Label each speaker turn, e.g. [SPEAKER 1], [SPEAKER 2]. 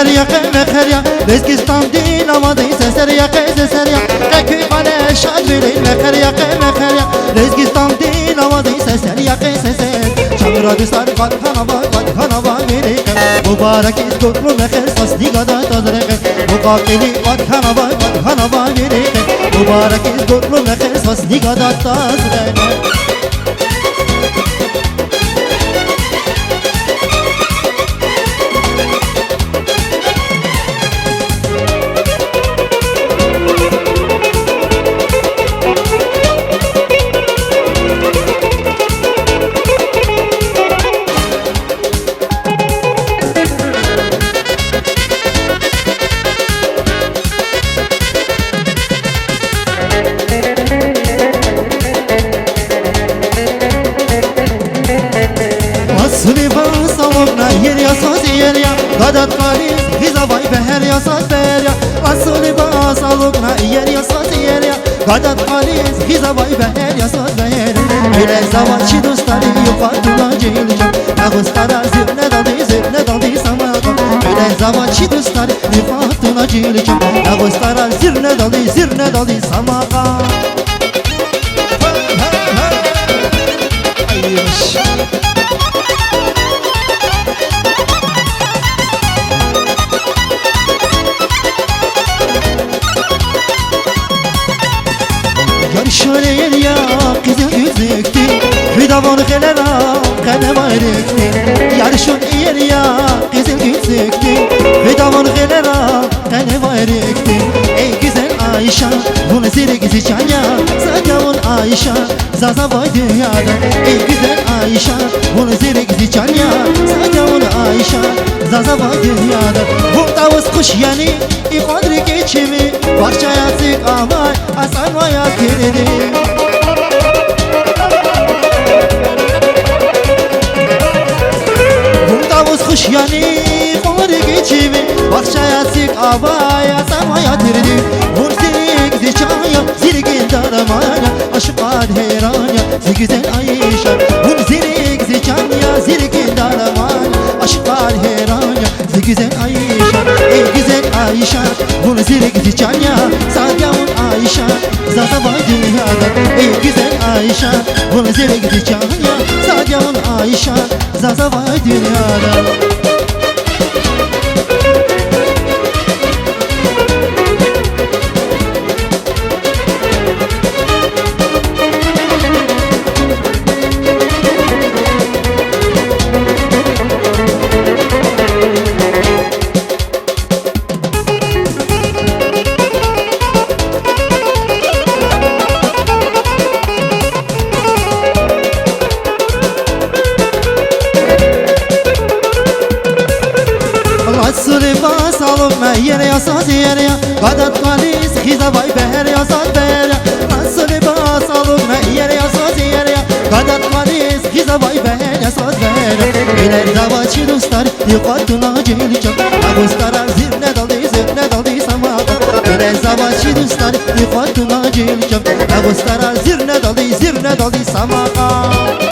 [SPEAKER 1] مخریا مخریا رزقستان دین آماده سریا سریا قکی قاله شاد بیلی مخریا مخریا رزقستان دین آماده سریا سریا چمرا دسار قد خانوا بیلی مبارک از گل مخر ساس دیگادا تازرق مقابلی قد خانوا بیلی مبارک از گل مخر ساس دیگادا تازرق قدت قاليز هزا باي بهر يا صاد بيريا أصولي باس ألوكنا إير يا صاد إيريا قدت قاليز هزا باي بهر يا صاد بيريا إلى زمان شي دوستاني يقاتلنا جيلجم أغسطارا زبنا دالدي سماقا إلى زمان شي دوستاني يقاتلنا جيلجم أغسطارا زبنا دالدي سماقا شورير يا قزل yüzüktü Hüdavan gelera kane bayrekti Yarışın yer ya qizil yüzüktü Hüdavan gelera kane bayrekti Ey güzel Ayşe bunu zirgizi çanya Sadavun Ayşe zaza boy dünyada Ey güzel Ayşe bunu zirgizi çanya Sadavun Ayşe zaza boy dünyada Bu tavus kuş yani İfadri geçimi Parçaya sık amay asan vaya kirdi Bu tavus kuş yani İfadri geçimi Parçaya sık amay asan vaya kirdi Bu zirg zicaya zirgin daramaya Aşıklar heyranya zigüzel Ayşe Bu zirg zicaya zirgin daramaya Aşıklar heyranya zigüzel Ayşe Ey güzel Ayşe bunu zirgizi çanya Sadavun Ayşe zaza boy dünyada Ey güzel Ayşe bunu zirgizi çanya Sadavun Ayşe zaza boy dünyada Asuri bas alma yere ya saz yere ya Qadat qalis khiza bay beher ya saz beher Asuri bas alma yere ya saz yere ya Qadat qalis khiza bay beher ya saz beher Eler davaçı dostlar yuqatuna ceylcam Agustara zirne daldi samaqa Eler davaçı dostlar yuqatuna ceylcam Agustara zirne daldi samaqa